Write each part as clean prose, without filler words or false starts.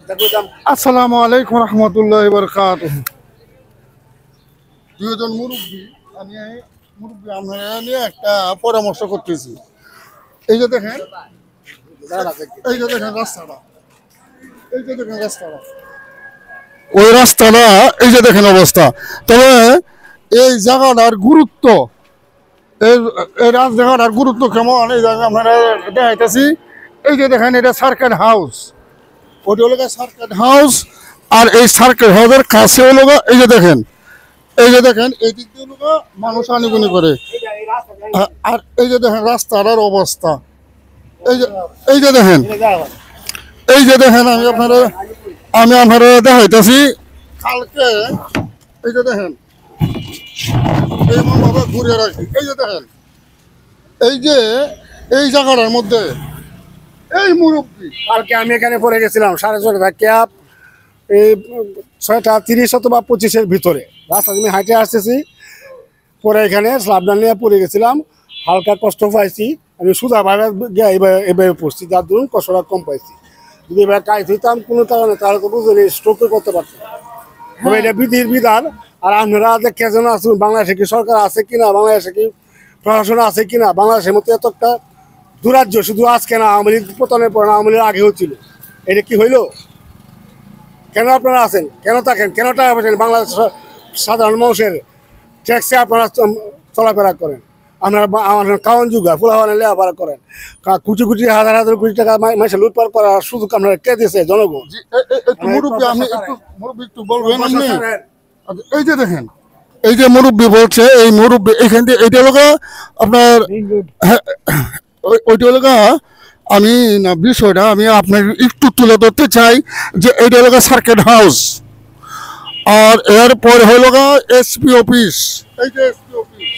আসসালামু আলাইকুম রহমতুল্লাহি ওয়া বারাকাতুহু। দুজন মুরব্বী আমরা নিয়ে একটা পরামর্শ করতেছি। এই যে দেখেন, এই যে দেখেন রাস্তাটা, এই যে দেখেন রাস্তাটা, ওই রাস্তাটা, এই যে দেখেন অবস্থা। তবে এই জায়গাটার গুরুত্ব, এই জায়গাটার গুরুত্ব কেমন এই যে আমরা দেখাইতেছি। এই যে দেখেন, এটা সার্কেট হাউস, ওটা হলো সার্কেট হাউস। আর এই সার্কেট হাউসের কাছে হলো এই যে দেখেন, এই যে দেখেন, এই দিক দিয়ে হলো মানুষ আনুগুনি করে। আর এই যে দেখেন রাস্তার অবস্থা, এই যে, এই যে দেখেন, এই যে দেখেন, আমি আপনারা দেখাইতেছি কালকে। এই যে দেখেন, এই ভাবে ঘুরে রাখি। এই যে দেখেন, এই যে এই জায়গাটার মধ্যে এই মুরব্বী, কালকে আমি এখানে পড়ে গেছিলাম 6:30 ক্যাব, এই 6:30 অথবা 25-এর ভিতরে রাস্তা আমি হাঁটে আসতেছি, পরে এখানে স্লাবডান নিয়ে পড়ে গেছিলাম, হালকা কষ্ট পাইছি। আমি সুদা ভাবে গিয়ে এভাবে পড়ছি, যার ধরুন কষ্টটা কম পাইছি। যদি এবার কাজ হইতাম কোনো কারণে, তাহলে তো বুঝলি স্ট্রোক করতে পারতাম। তবে এটা বিধির বিধান। আর আপনারা দেখে যেন আসুন, বাংলাদেশে কি সরকার আছে কিনা, বাংলাদেশে কি প্রশাসন আছে কিনা। বাংলাদেশের মতো এতটা দুরাজ্য শুধু আজকে না, আওয়ামী লীগ পতনের পর, আওয়ামী লীগ আগে হচ্ছিল। এটা কি হইলো? কেন আপনারা আছেন, কেন থাকেন, কেন টাকা পাচ্ছেন? বাংলাদেশ সাধারণ মানুষের ট্যাক্সে আপনারা চলাফেরা করেন। আপনারা কাউন যুগা ফুলাবানে লেখাপড়া করেন, কোটি কোটি হাজার হাজার কোটি টাকা মাসে লুটপাট করার সুযোগ আপনারা কে দিয়েছে? জনগণ। একটু মুরব্বী, আমি মুরব্বী একটু বলবেন আপনি? এই যে দেখেন, এই যে মুরব্বী বলছে, এই মুরব্বী এখান দিয়ে, এইটা হলো আপনার, ওইটা হলো আমি না, বিষয়টা আমি আপনার একটু তুলে ধরতে চাই যে এইটা হলো সার্কেট হাউস। আর এরপরে হলো এসপি অফিস, এই যে এসপি অফিস।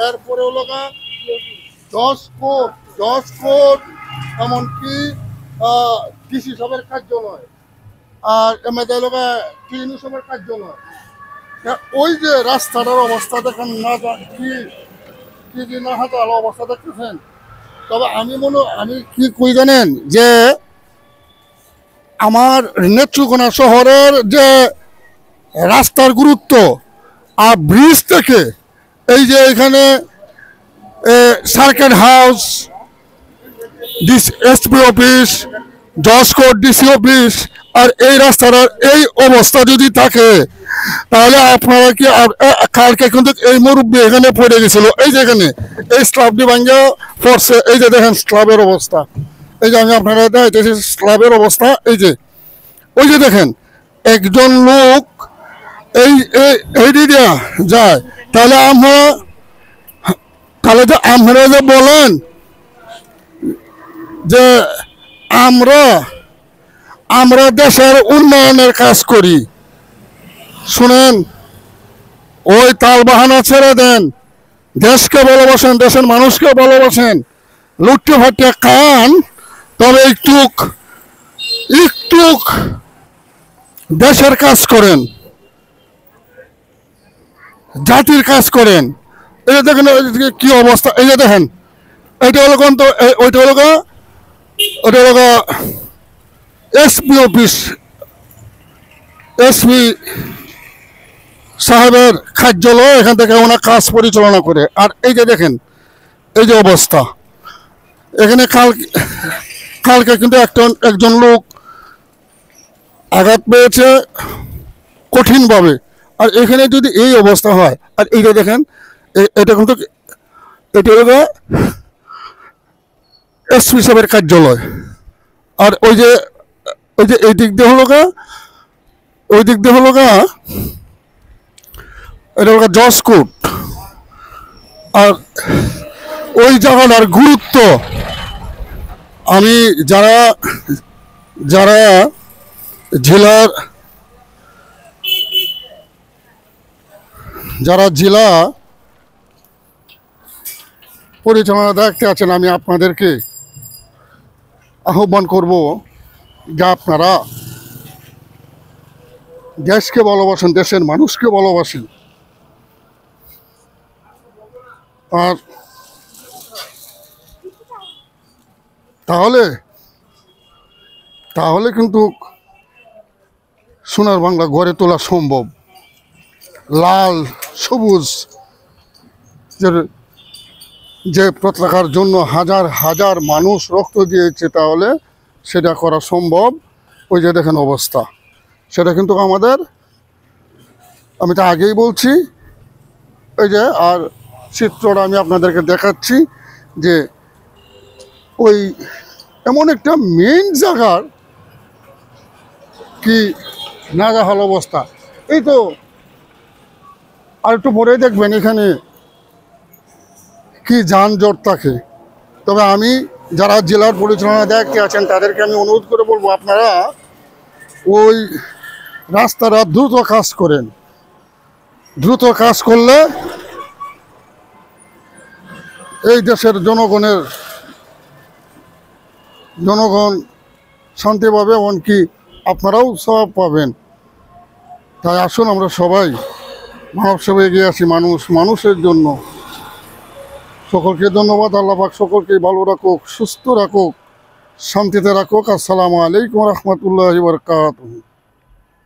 এরপরে হলো 10 কোট, এমনকি ডিসি সাহেবের কার্যালয়, আর এমএলএ হলো টিএনইউ সাহেবের কার্যালয়। ওই যে রাস্তাটার অবস্থা দেখেন না, কি না হাতাল অবস্থা দেখতেছেন। তবে আমি কি কই জানেন, যে আমার নেত্রকোনা শহরের যে রাস্তার গুরুত্ব, আর ব্রিজ থেকে এই যে এখানে circuit house, SP office, 10 court DC office, আর এই রাস্তাটার এই অবস্থা যদি থাকে, তাহলে আপনারা কি কালকে কিন্তু এই মুরব্বী এখানে পড়ে গেছিল, এই যে এখানে এই স্ল্যাবটি ভাঙ্গা পড়ছে। এই যে দেখেন স্ল্যাবের অবস্থা, এই যে আমি আপনারা দেখাইতেছি স্ল্যাবের অবস্থা। এই যে, ওই যে দেখেন, একজন লোক এই দিকে যায়, তাহলে আপনারা যে বলেন যে আমরা দেশের উন্নয়নের কাজ করি, শুনেন, ওই তাল বাহানা ছেড়ে দেন, দেশকে ভালোবাসেন, দেশের মানুষকে ভালোবাসেন, লুটতে ফাটতে খান, তবে একটু দেশের কাজ করেন, জাতির কাজ করেন। এই যে দেখেন কি অবস্থা। এই যে দেখেন, এইটা হলো তো, ওইটা হলো এসপি অফিস, এসপি সাহেবের কার্যালয়, এখান থেকে ওনার কাজ পরিচালনা করে। আর এই যে দেখেন, এই যে অবস্থা এখানে, কালকে কিন্তু একজন লোক আঘাত পেয়েছে কঠিনভাবে। আর এখানে যদি এই অবস্থা হয়, আর এইটা দেখেন, এটা কিন্তু এটা হলো এসপি সাহেবের কার্যালয়। আর ওই যে এই দিক দিয়ে হলো ওই দিক দিয়ে হলো এটা হলো 10 কোট। আর ওই জায়গাটার গুরুত্ব আমি যারা জেলা পরিচালনা দায়িত্বে আছেন, আমি আপনাদেরকে আহ্বান করব যে আপনারা দেশকে ভালোবাসেন, দেশের মানুষকে ভালোবাসেন। আর তাহলে কিন্তু সোনার বাংলা গড়ে তোলা সম্ভব। লাল সবুজ যে পতাকার জন্য হাজার হাজার মানুষ রক্ত দিয়েছে, তাহলে সেটা করা সম্ভব। ওই যে দেখেন অবস্থা, সেটা কিন্তু আমাদের, আমি তো আগেই বলছি। এই যে আর চিত্রটা আমি আপনাদেরকে দেখাচ্ছি যে ওই এমন একটা মেইন জায়গার কি নাজেহাল অবস্থা। এই তো আর একটু পরেই দেখবেন এখানে কি যানজট থাকে। তবে আমি যারা জেলার পরিচালনা দায়িত্বে আছেন তাদেরকে আমি অনুরোধ করে বলবো, আপনারা ওই রাস্তাটা দ্রুত কাজ করেন। দ্রুত কাজ করলে এই দেশের জনগণ শান্তি পাবে, এমনকি আপনারাও সব পাবেন। তাই আসুন আমরা সবাই মানব সেবায় এগিয়ে আসি, মানুষের জন্য। সকলকে ধন্যবাদ। আল্লাহ পাক সকলকে ভালো রাখুক, সুস্থ রাখুক, শান্তিতে রাখুক। আসসালামু আলাইকুম রহমতুল্লাহি ওয়া বারাকাতুহু।